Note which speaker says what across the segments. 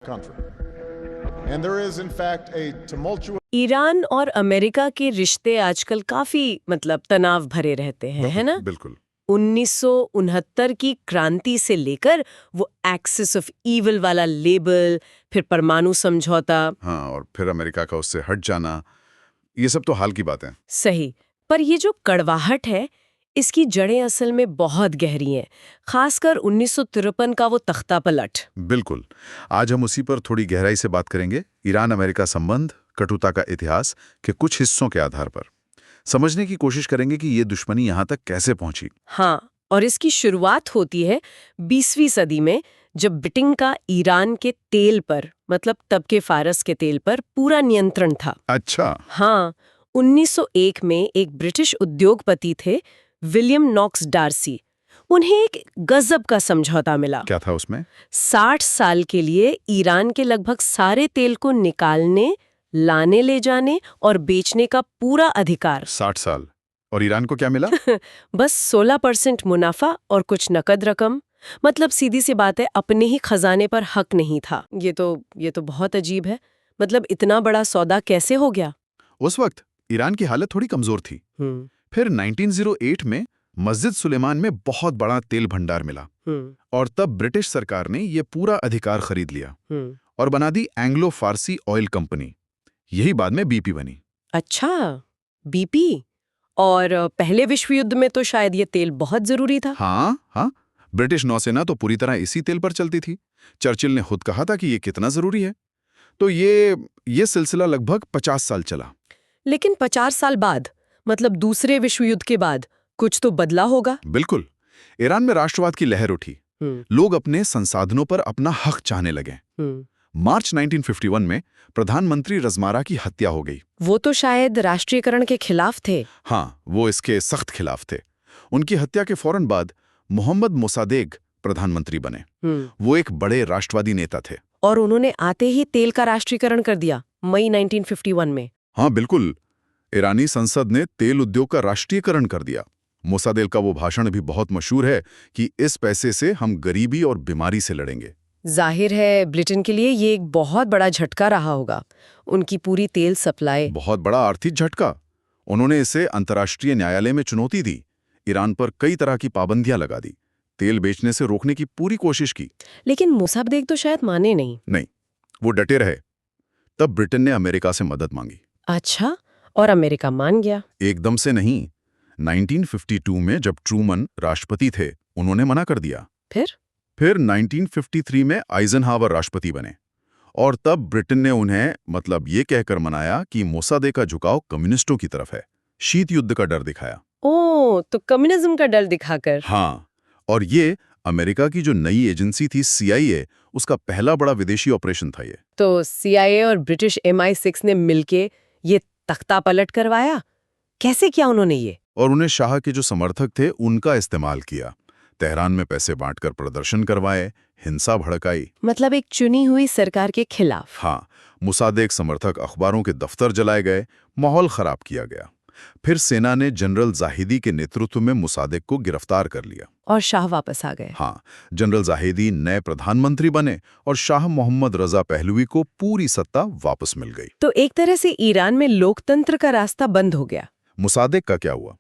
Speaker 1: country. And there is, in fact, a tumultuous
Speaker 2: Iran और America के रिश्ते आजकल काफी तनाव भरे रहते हैं, है ना?
Speaker 3: बिल्कुल।
Speaker 2: 1969 की क्रांति से लेकर वो एक्सिस ऑफ ईविल वाला लेबल, फिर परमाणु समझौता।
Speaker 3: हाँ, और फिर अमेरिका का उससे हट जाना, ये सब तो हाल की बात है।
Speaker 2: सही, पर ये जो कड़वाहट है, इसकी जड़ें असल में बहुत गहरी हैं, खासकर 1953 का वो तख्ता पलट।
Speaker 3: बिल्कुल, आज हम उसी पर थोड़ी गहराई से बात करेंगे। ईरान अमेरिका संबंध, कटुता का इतिहास के कुछ हिस्सों के आधार पर समझने की कोशिश करेंगे कि ये दुश्मनी यहाँ तक कैसे पहुंची।
Speaker 2: हाँ, और इसकी शुरुआत होती है 20वीं सदी में, जब ब्रिटेन का ईरान के तेल पर, तब के फारस के तेल पर पूरा नियंत्रण था।
Speaker 3: अच्छा।
Speaker 2: हाँ, 1901 में एक ब्रिटिश उद्योगपति थे, विलियम नॉक्स डार्सी। उन्हें एक गजब का समझौता मिला।
Speaker 3: क्या था उसमें?
Speaker 2: 60 साल के लिए ईरान के लगभग सारे तेल को निकालने, लाने ले जाने और बेचने का पूरा अधिकार।
Speaker 3: 60 साल। और ईरान को क्या मिला?
Speaker 2: बस 16% मुनाफा और कुछ नकद रकम। सीधी सी बात है, अपने ही खजाने पर हक नहीं था। ये तो बहुत अजीब है। इतना बड़ा सौदा कैसे हो गया?
Speaker 3: उस वक्त ईरान की हालत थोड़ी कमजोर थी। फिर 1908 में मस्जिद सुलेमान में बहुत बड़ा तेल भंडार मिला और तब ब्रिटिश सरकार ने ये पूरा अधिकार खरीद लिया और बना दी एंग्लो फारसी ऑयल कंपनी। यही बाद में बीपी बनी।
Speaker 2: अच्छा, बीपी। और पहले विश्व युद्ध में तो शायद ये तेल बहुत जरूरी था।
Speaker 3: हाँ, ब्रिटिश नौसेना तो पूरी तरह इसी तेल पर चलती थी। चर्चिल ने खुद कहा था कि ये कितना जरूरी है। तो ये सिलसिला लगभग 50 साल चला।
Speaker 2: लेकिन 50 साल बाद, दूसरे विश्व युद्ध के बाद, कुछ तो बदला होगा।
Speaker 3: बिल्कुल, ईरान में राष्ट्रवाद की लहर उठी। लोग अपने संसाधनों पर अपना हक चाहने लगे। मार्च 1951 में प्रधानमंत्री रज़मारा की हत्या हो गई।
Speaker 2: वो तो शायद राष्ट्रीयकरण के खिलाफ थे।
Speaker 3: हाँ, वो इसके सख्त खिलाफ थे। उनकी हत्या के फौरन बाद मोहम्मद मोसादेग प्रधानमंत्री बने। वो एक बड़े राष्ट्रवादी नेता थे।
Speaker 2: और उन्होंने आते ही तेल का राष्ट्रीयकरण कर दिया, मई 1951 में।
Speaker 3: हाँ बिल्कुल, ईरानी संसद ने तेल उद्योग का राष्ट्रीयकरण कर दिया। मोसादेग का वो भाषण भी बहुत मशहूर है कि इस पैसे से हम गरीबी और बीमारी से लड़ेंगे।
Speaker 2: जाहिर है ब्रिटेन के लिए ये एक बहुत बड़ा झटका रहा होगा, उनकी पूरी तेल सप्लाई।
Speaker 3: बहुत बड़ा आर्थिक झटका। उन्होंने इसे अंतर्राष्ट्रीय न्यायालय में चुनौती दी, ईरान पर कई तरह की पाबंदियां लगा दी, तेल बेचने से रोकने की पूरी कोशिश की।
Speaker 2: लेकिन मोसादेग तो शायद माने नहीं।
Speaker 3: वो डटे रहे। तब ब्रिटेन ने अमेरिका से मदद मांगी।
Speaker 2: अच्छा, और अमेरिका मान गया?
Speaker 3: एकदम से नहीं। 1952 में जब ट्रूमन राष्ट्रपति थे, उन्होंने मना कर दिया। फिर 1953 में आइजनहावर राष्ट्रपति बने और तब ब्रिटेन ने उन्हें ये कहकर मनाया कि मोसादेग का झुकाव कम्युनिस्टों की तरफ है। शीत युद्ध का डर दिखाया।
Speaker 2: ओह, तो कम्युनिज्म का डर दिखाकर।
Speaker 3: हाँ, और ये अमेरिका की जो नई एजेंसी थी CIA, उसका पहला बड़ा विदेशी ऑपरेशन था ये।
Speaker 2: तो CIA और ब्रिटिश MI6 ने मिलके ये तख्ता पलट करवाया। कैसे किया उन्होंने ये?
Speaker 3: और उन्हें शाह के जो समर्थक थे उनका इस्तेमाल किया। तेहरान में पैसे बांटकर प्रदर्शन करवाए, हिंसा भड़काई।
Speaker 2: एक चुनी हुई सरकार के खिलाफ।
Speaker 3: हाँ, मोसादेग समर्थक अखबारों के दफ्तर जलाए गए, माहौल खराब किया गया। फिर सेना ने जनरल जाहिदी के नेतृत्व में मोसादेग को गिरफ्तार कर लिया
Speaker 2: और शाह वापस आ गए।
Speaker 3: हाँ, जनरल जाहिदी नए प्रधानमंत्री बने और शाह मोहम्मद रजा पहलवी को पूरी सत्ता वापस मिल गई।
Speaker 2: तो एक तरह से ईरान में लोकतंत्र का रास्ता बंद हो गया।
Speaker 3: मोसादेग का क्या हुआ?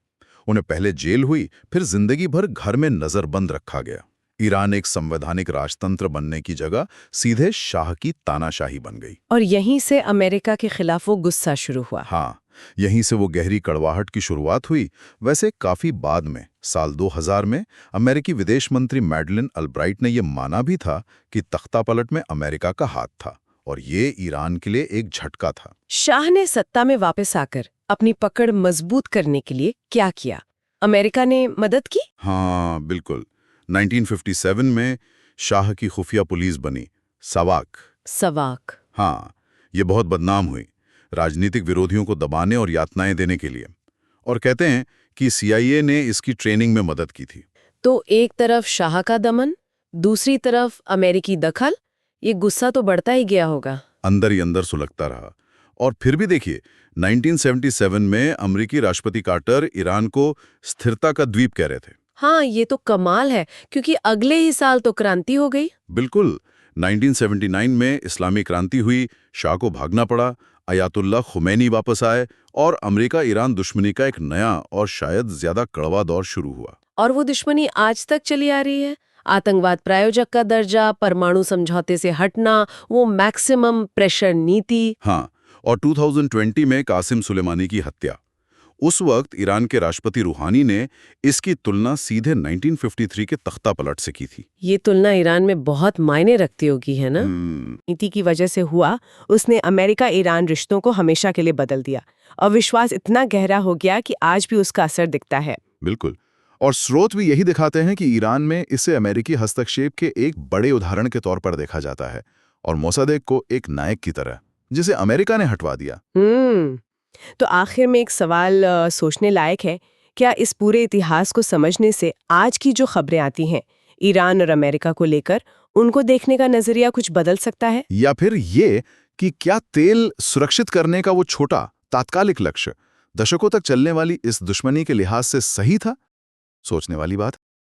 Speaker 3: उन्हें पहले जेल हुई, फिर जिंदगी भर घर में नजरबंद रखा गया। ईरान एक संवैधानिक राजतंत्र बनने की जगह सीधे शाह की तानाशाही बन गई।
Speaker 2: और यहीं से अमेरिका के खिलाफ वो गुस्सा शुरू हुआ।
Speaker 3: हाँ, यहीं से वो गहरी कड़वाहट की शुरुआत हुई। वैसे काफी बाद में, साल 2000 में, अमेरिकी विदेश मंत्री मैडलिन अल्ब्राइट ने यह माना भी था कि तख्तापलट में अमेरिका का हाथ था और ये ईरान के लिए एक झटका था।
Speaker 2: शाह ने सत्ता में वापस आकर अपनी पकड़ मजबूत करने के लिए क्या किया? अमेरिका ने मदद की?
Speaker 3: हाँ बिल्कुल। 1957 में शाह की खुफिया पुलिस बनी, सवाक। हाँ, ये बहुत बदनाम हुई, राजनीतिक विरोधियों को दबाने और यातनाएं देने के लिए। और कहते हैं कि CIA ने इसकी ट्रेनिंग में मदद की थी।
Speaker 2: तो एक तरफ शाह का दमन, दूसरी तरफ अमेरिकी दखल, ये गुस्सा तो बढ़ता ही गया होगा।
Speaker 3: अंदर ही अंदर सुलगता रहा। और फिर भी देखिए, 1977 में अमेरिकी राष्ट्रपति कार्टर ईरान को स्थिरता का द्वीप कह रहे थे।
Speaker 2: हाँ, ये तो कमाल है, क्योंकि अगले ही साल तो क्रांति हो गई।
Speaker 3: बिल्कुल, 1979 में इस्लामी क्रांति हुई, शाह को भागना पड़ा, अयातुल्ला खुमैनी वापस आए और अमेरिका ईरान दुश्मनी का एक नया और शायद ज्यादा कड़वा दौर शुरू हुआ।
Speaker 2: और वो दुश्मनी आज तक चली आ रही है। आतंकवाद प्रायोजक का दर्जा, परमाणु समझौते से हटना, वो मैक्सिमम प्रेशर नीति।
Speaker 3: हाँ, और 2020 में कासिम सुलेमानी की हत्या। उस वक्त ईरान के राष्ट्रपति रूहानी ने इसकी तुलना सीधे 1953 के तख्ता पलट से की थी।
Speaker 2: ये तुलना ईरान में बहुत मायने रखती होगी, है ना?
Speaker 4: नीति की वजह से हुआ, उसने अमेरिका ईरान रिश्तों को हमेशा के लिए बदल दिया और विश्वास इतना गहरा हो गया कि आज भी उसका असर दिखता है।
Speaker 5: बिल्कुल, और स्रोत भी यही दिखाते हैं कि ईरान में इसे अमेरिकी हस्तक्षेप के एक बड़े उदाहरण के तौर पर देखा जाता है और मोसादेक को एक नायक की तरह, जिसे अमेरिका ने हटवा दिया।
Speaker 4: तो आखिर में एक सवाल सोचने लायक है, क्या इस पूरे इतिहास को समझने से आज की जो खबरें आती हैं ईरान और अमेरिका को लेकर, उनको देखने का नजरिया कुछ बदल सकता है?
Speaker 5: या फिर ये कि क्या तेल सुरक्षित करने का वो छोटा तात्कालिक लक्ष्य दशकों तक चलने वाली इस दुश्मनी के लिहाज से सही था? सोचने वाली बात।